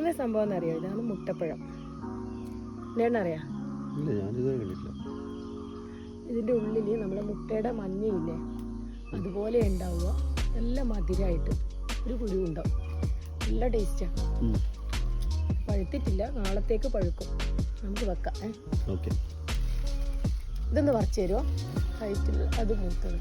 ഇതെങ്ങനെ സംഭവം എന്നറിയോ? ഇതാണ് മുട്ടപ്പഴം. അറിയാം? ഇതിൻ്റെ ഉള്ളിൽ നമ്മളെ മുട്ടയുടെ മഞ്ഞയില്ലേ, അതുപോലെ ഉണ്ടാവുക. നല്ല മധുരമായിട്ട് ഒരു കുരു ഉണ്ടാവും. നല്ല ടേസ്റ്റാണ്. പഴുത്തിട്ടില്ല, നാളത്തേക്ക് പഴുക്കും. നമുക്ക് വെക്കാം. ഇതൊന്ന് പറിച്ചു തരുമോ? ഹൈറ്റിൽ അത് മൂത്തത്.